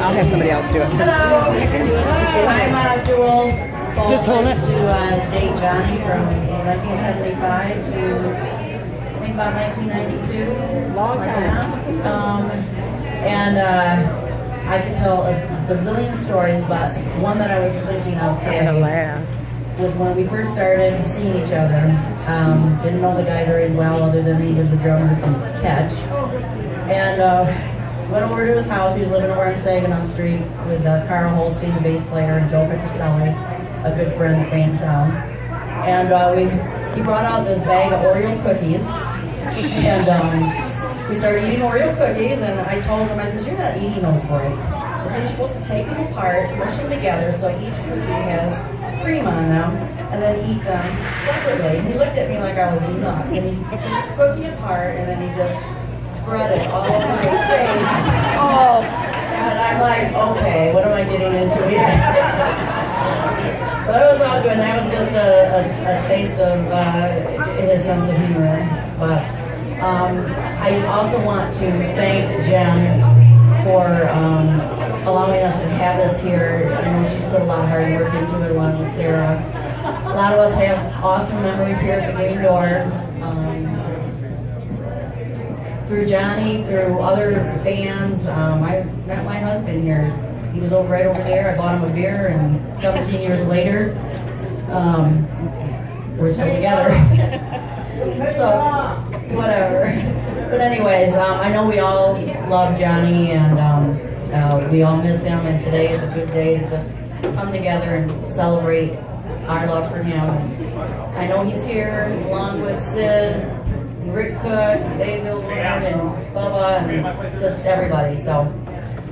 I'll have somebody else do it. Hello. I'm Jules. Just hold it. To date Johnny from 1975 to I think about 1992. Long time. And I could tell a bazillion stories, but one that I was thinking of today was when we first started seeing each other. Didn't know the guy very well, other than he was the drummer from Catch. And went over to his house. He was living over on Saginaw Street with Carl Holstein, the bass player, and Joe Petroselli, a good friend at Rain Sound. And he brought out this bag of Oreo cookies, and we started eating Oreo cookies. And I told him, I said, "You're not eating those right." I said, "You're supposed to take them apart, mush them together so each cookie has cream on them, and then eat them separately." And he looked at me like I was nuts, and he took the cookie apart, and then he just spread it all over my face. Oh, and I'm like, okay, what am I getting into here? But it was all good, and that was just a taste of his sense of humor. But I also want to thank Jen for allowing us to have this here. I know she's put a lot of hard work into it, along with Sarah. A lot of us have awesome memories here at the Green Door. Through Johnny, through other bands, I met my husband here. He was right over there. I bought him a beer, and 17 years later, we're still together. So, whatever. But anyways, I know we all love Johnny, and we all miss him, and today is a good day to just come together and celebrate our love for him. I know he's here along with Sid, Rick Cook, Dave Milburn, and Bubba, and just everybody. So,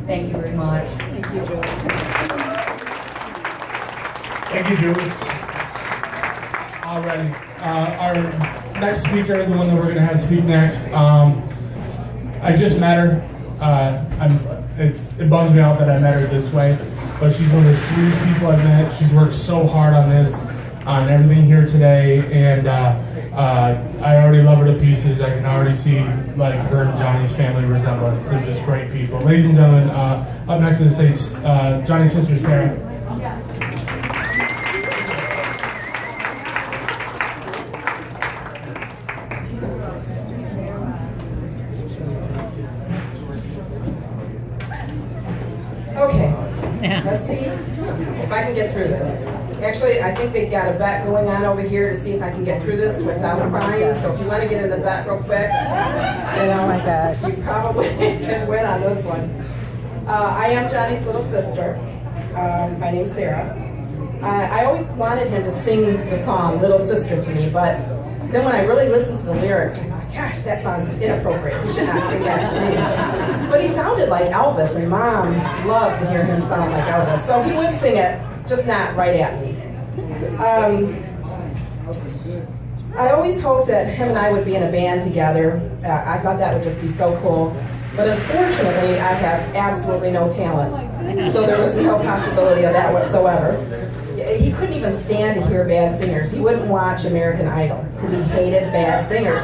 thank you very much. Thank you, Jules. Thank you, Jules. All right. Our next speaker, the one that we're going to have speak next, I just met her. It bums me out that I met her this way, but she's one of the sweetest people I've met. She's worked so hard on this, on everything here today, and I already love her to pieces. I can already see like her and Johnny's family resemblance. They're just great people. Ladies and gentlemen, up next to the stage, Johnny's sister Sarah. Okay, let's see if I can get through this. Actually, I think they've got a bet going on over here to see if I can get through this without crying. So if you want to get in the bet real quick, Oh my gosh. you probably can win on this one. I am Johnny's little sister. My name's Sarah. I always wanted him to sing the song Little Sister to me, but then when I really listened to the lyrics, I thought, gosh, that song's inappropriate. He should not sing that to me. But he sounded like Elvis, and Mom loved to hear him sound like Elvis. So he would sing it, just not right at me. I always hoped that him and I would be in a band together. I thought that would just be so cool. But unfortunately, I have absolutely no talent. So there was no possibility of that whatsoever. He couldn't even stand to hear bad singers. He wouldn't watch American Idol because he hated bad singers.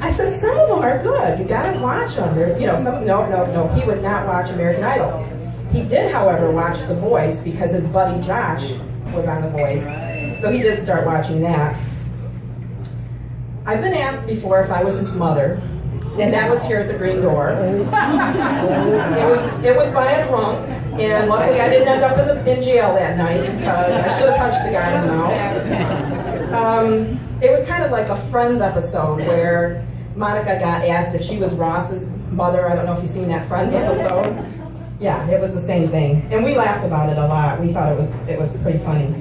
I said, some of them are good. You gotta watch them. No. He would not watch American Idol. He did, however, watch The Voice because his buddy Josh was on The Voice. So he did start watching that. I've been asked before if I was his mother, and that was here at the Green Door. It was by a drunk, and luckily I didn't end up in jail that night because I should have punched the guy in the mouth. It was kind of like a Friends episode where Monica got asked if she was Ross's mother. I don't know if you've seen that Friends episode. Yeah, it was the same thing, and we laughed about it a lot. We thought it was pretty funny.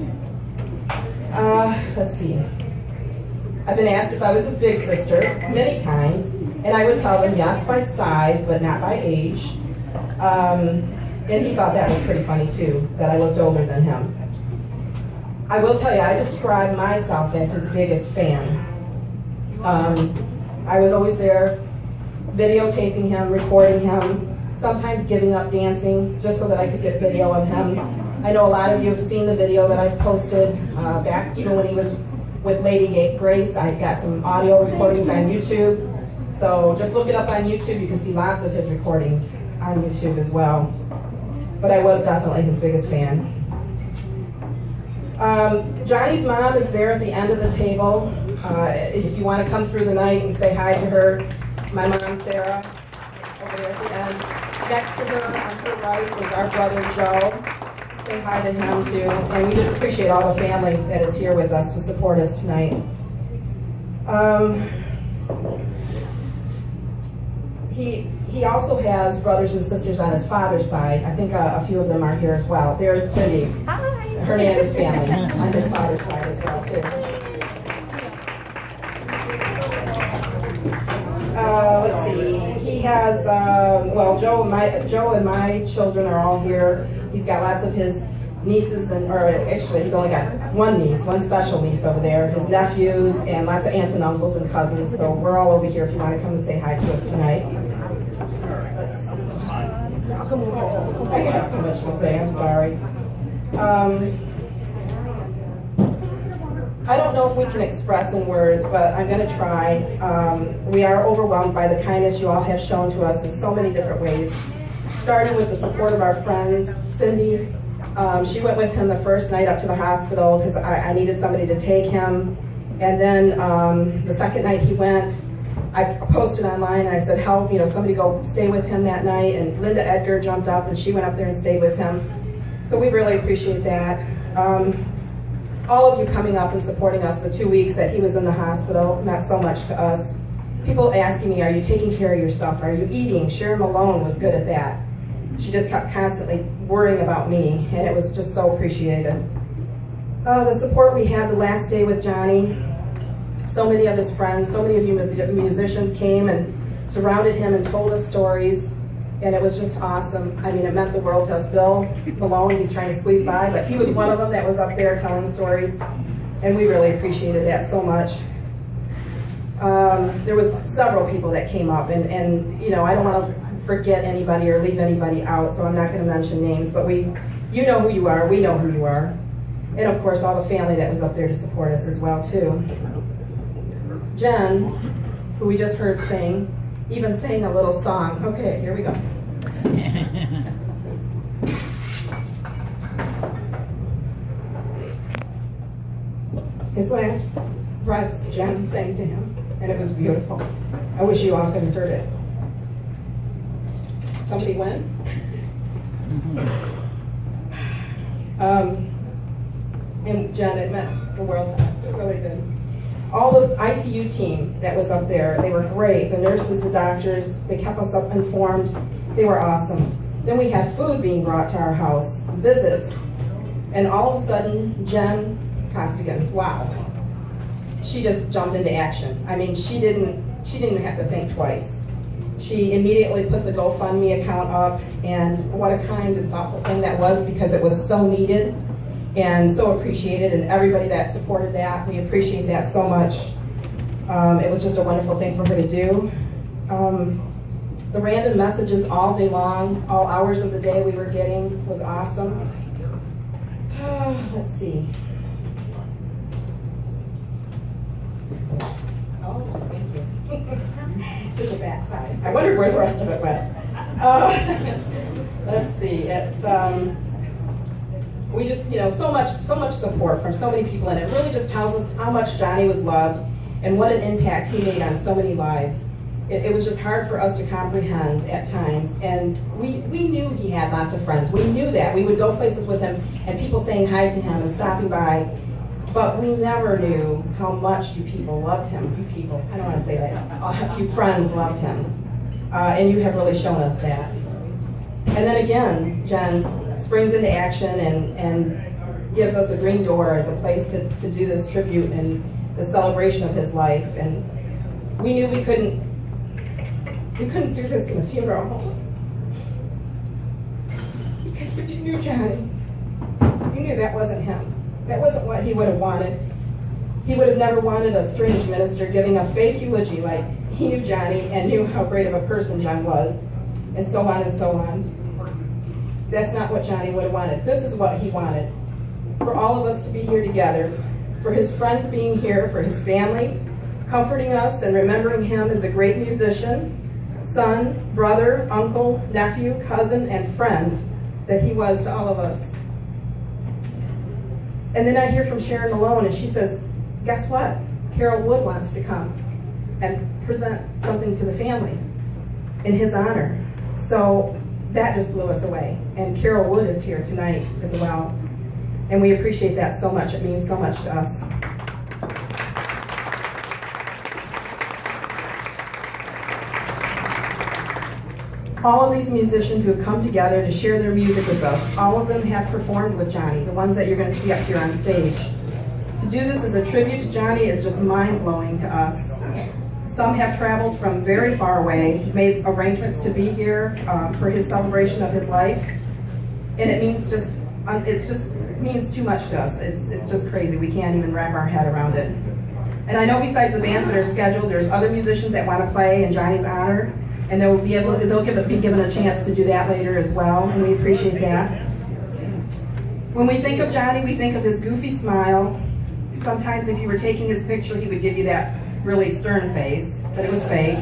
Let's see. I've been asked if I was his big sister many times, and I would tell them yes by size, but not by age. And he thought that was pretty funny too, that I looked older than him. I will tell you, I describe myself as his biggest fan. I was always there videotaping him, recording him, sometimes giving up dancing just so that I could get video of him. I know a lot of you have seen the video that I've posted back when he was with Lady Grace. I've got some audio recordings on YouTube. So just look it up on YouTube. You can see lots of his recordings on YouTube as well. but I was definitely his biggest fan. Johnny's mom is there at the end of the table. If you want to come through the night and say hi to her, my mom, Sarah, over there at the end. Next to her, on her right, is our brother, Joe. Say hi to him, too. And we just appreciate all the family that is here with us to support us tonight. He also has brothers and sisters on his father's side. I think a few of them are here as well. There's Cindy. Hi. Hernandez family on his father's side as well, too. Let's see. He has, well, Joe and my children are all here. He's got lots of his nieces, or actually he's only got one niece, one special niece over there, his nephews, and lots of aunts and uncles and cousins. So we're all over here if you want to come and say hi to us tonight. Let's see. I got so much to say, I'm sorry. I don't know if we can express in words, but I'm going to try. We are overwhelmed by the kindness you all have shown to us in so many different ways, starting with the support of our friends. Cindy, she went with him the first night up to the hospital because I needed somebody to take him. And then the second night he went, I posted online and I said, help, somebody go stay with him that night. And Linda Edgar jumped up and she went up there and stayed with him. So we really appreciate that. All of you coming up and supporting us the 2 weeks that he was in the hospital meant so much to us. People asking me, are you taking care of yourself? Are you eating? Sharon Malone was good at that. She just kept constantly worrying about me, and it was just so appreciated. The support we had the last day with Johnny, so many of his friends, so many of you musicians came and surrounded him and told us stories, and it was just awesome. I mean, it meant the world to us. Bill Malone, he's trying to squeeze by, but he was one of them that was up there telling stories, and we really appreciated that so much. There was several people that came up, and I don't want to forget anybody or leave anybody out, so I'm not going to mention names, but you know who you are, we know who you are. And of course, all the family that was up there to support us as well, too. Jen, who we just heard sing, even sang a little song. Okay, here we go. His last breaths, Jen sang to him, and it was beautiful. I wish you all could have heard it. Somebody went? And Jen, it meant the world to us. It really did. All the ICU team that was up there, they were great. The nurses, the doctors, they kept us up informed. They were awesome. Then we had food being brought to our house, visits, and all of a sudden, Jen Costigan, wow, she just jumped into action. I mean, she didn't have to think twice. She immediately put the GoFundMe account up, and what a kind and thoughtful thing that was, because it was so needed and so appreciated, and everybody that supported that, we appreciate that so much. It was just a wonderful thing for her to do. The random messages all day long, all hours of the day we were getting was awesome. Let's see. Oh, thank you. To the backside. I wondered where the rest of it went. Let's see. We just, so much support from so many people, and it really just tells us how much Johnny was loved and what an impact he made on so many lives. It was just hard for us to comprehend at times, and we knew he had lots of friends. We knew that. We would go places with him, and people saying hi to him and stopping by, but we never knew how much you people loved him. You people, I don't want to say that. You friends loved him, and you have really shown us that. And then again, Jen springs into action and gives us a green door as a place to do this tribute and the celebration of his life. And we knew we couldn't do this in the funeral home, because if you knew Johnny, you knew that wasn't him. That wasn't what he would have wanted. He would have never wanted a strange minister giving a fake eulogy like he knew Johnny and knew how great of a person John was, and so on and so on. That's not what Johnny would have wanted. This is what he wanted. For all of us to be here together, for his friends being here, for his family, comforting us and remembering him as a great musician, son, brother, uncle, nephew, cousin, and friend, that he was to all of us. And then I hear from Sharon Malone, and she says, guess what? Carol Wood wants to come and present something to the family in his honor. So that just blew us away. And Carol Wood is here tonight as well. And we appreciate that so much. It means so much to us. All of these musicians who have come together to share their music with us, all of them have performed with Johnny, the ones that you're going to see up here on stage. To do this as a tribute to Johnny is just mind-blowing to us. Some have traveled from very far away, made arrangements to be here for his celebration of his life, and it means means too much to us. It's just crazy. We can't even wrap our head around it. And I know besides the bands that are scheduled, there's other musicians that want to play in Johnny's honor, and they'll be given a chance to do that later as well, and we appreciate that. When we think of Johnny, we think of his goofy smile. Sometimes if you were taking his picture, he would give you that really stern face, but it was fake.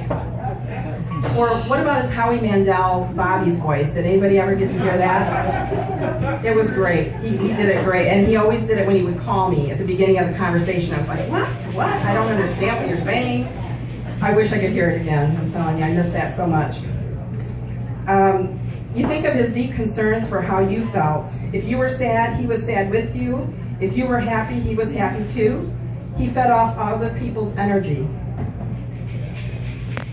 Or what about his Howie Mandel, Bobby's voice? Did anybody ever get to hear that? It was great. He did it great, and he always did it when he would call me at the beginning of the conversation. I was like, what? I don't understand what you're saying. I wish I could hear it again. I'm telling you, I miss that so much. You think of his deep concerns for how you felt. If you were sad, he was sad with you. If you were happy, he was happy too. He fed off other people's energy.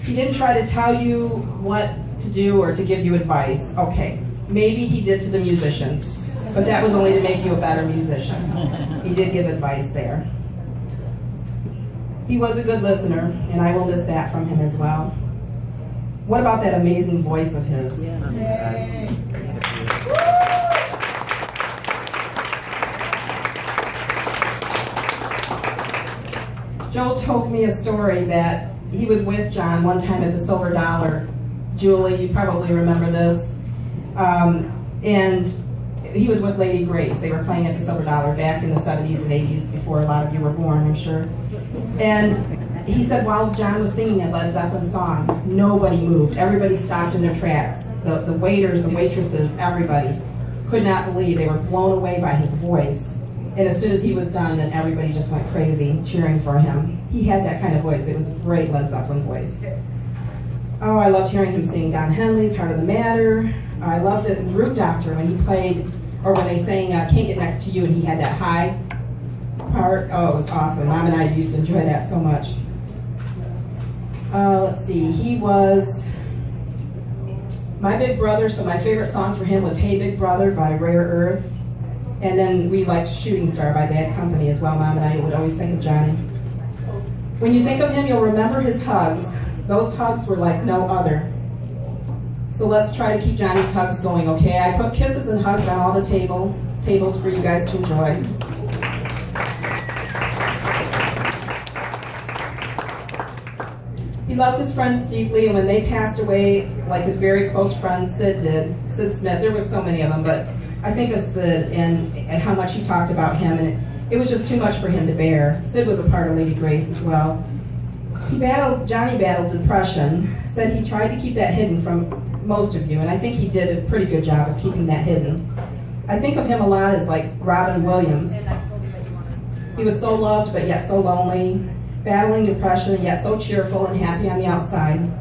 He didn't try to tell you what to do or to give you advice. Okay, maybe he did to the musicians, but that was only to make you a better musician. He did give advice there. He was a good listener, and I will miss that from him as well. What about that amazing voice of his? Yay. Joe told me a story that he was with John one time at the Silver Dollar. Julie, you probably remember this. And he was with Lady Grace. They were playing at the Silver Dollar back in the 70s and 80s, before a lot of you were born, I'm sure. And he said while John was singing a Led Zeppelin song, nobody moved. Everybody stopped in their tracks. The waiters, the waitresses, everybody could not believe. They were blown away by his voice. And as soon as he was done, then everybody just went crazy cheering for him. He had that kind of voice. It was a great Led Zeppelin voice. Oh, I loved hearing him sing Don Henley's Heart of the Matter. I loved it in Root Doctor when he played, or when they sang Can't Get Next to You, and he had that high part. Oh, it was awesome. Mom and I used to enjoy that so much. Let's see, he was my big brother, so my favorite song for him was Hey Big Brother by Rare Earth. And then we liked Shooting Star by Bad Company as well. Mom and I would always think of Johnny. When you think of him, you'll remember his hugs. Those hugs were like no other. So let's try to keep Johnny's hugs going, okay? I put kisses and hugs on all the tables for you guys to enjoy. He loved his friends deeply, and when they passed away, like his very close friend Sid did, Sid Smith, there were so many of them, but I think of Sid and how much he talked about him, and it was just too much for him to bear. Sid was a part of Lady Grace as well. Johnny battled depression, said he tried to keep that hidden from most of you, and I think he did a pretty good job of keeping that hidden. I think of him a lot as like Robin Williams. He was so loved, but yet so lonely, battling depression, and yet so cheerful and happy on the outside.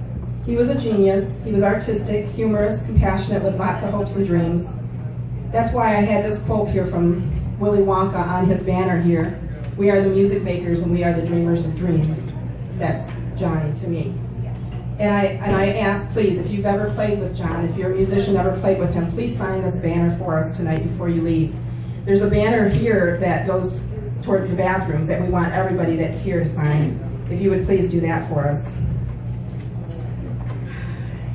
He was a genius. He was artistic, humorous, compassionate, with lots of hopes and dreams. That's why I had this quote here from Willy Wonka on his banner here. We are the music makers and we are the dreamers of dreams. That's Johnny to me. And I ask, please, if you've ever played with John, if you're a musician, ever played with him, please sign this banner for us tonight before you leave. There's a banner here that goes towards the bathrooms that we want everybody that's here to sign. If you would please do that for us.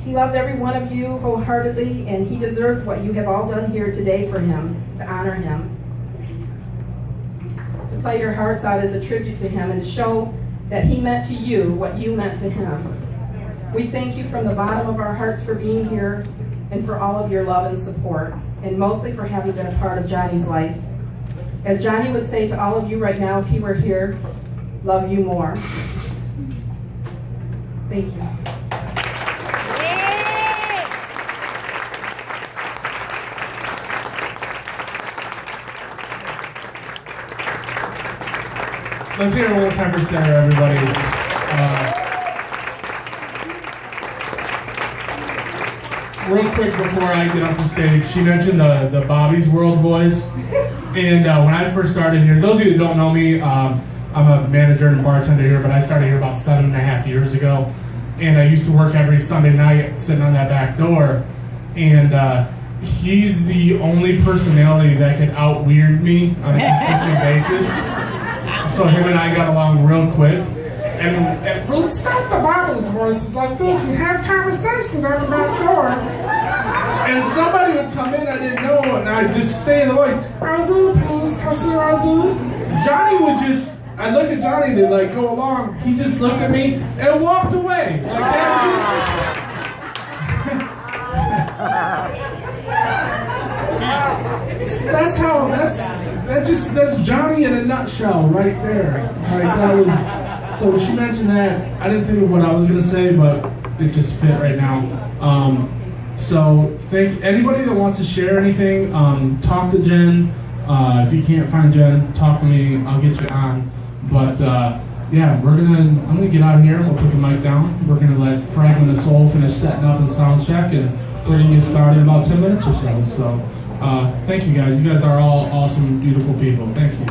He loved every one of you wholeheartedly, and he deserved what you have all done here today for him, to honor him. To play your hearts out as a tribute to him and to show that he meant to you what you meant to him. We thank you from the bottom of our hearts for being here and for all of your love and support, and mostly for having been a part of Johnny's life. As Johnny would say to all of you right now if he were here, love you more. Thank you. Let's hear it one more time for Sarah, everybody. Real quick before I get off the stage, she mentioned the Bobby's World voice. And when I first started here, those of you that don't know me, I'm a manager and bartender here, but I started here about 7.5 years ago. And I used to work every Sunday night sitting on that back door. And he's the only personality that could out-weird me on a consistent basis. So him and I got along real quick. And we'd start the Bobby's voices like this and have conversations on the back door. And somebody would come in I didn't know, and I'd just stay in the voice. ID, please, can I see your ID? Johnny would just, I'd look at Johnny to like go along. He just looked at me and walked away. Like that that's Johnny in a nutshell right there. Like that was. So she mentioned that. I didn't think of what I was gonna say, but it just fit right now. So thank anybody that wants to share anything. Talk to Jen. If you can't find Jen, talk to me. I'll get you on. But yeah, I'm gonna get out of here. We'll put the mic down. We're gonna let Fragment of Soul finish setting up and sound check, and we're gonna get started in about 10 minutes or so. So thank you guys. You guys are all awesome, beautiful people. Thank you.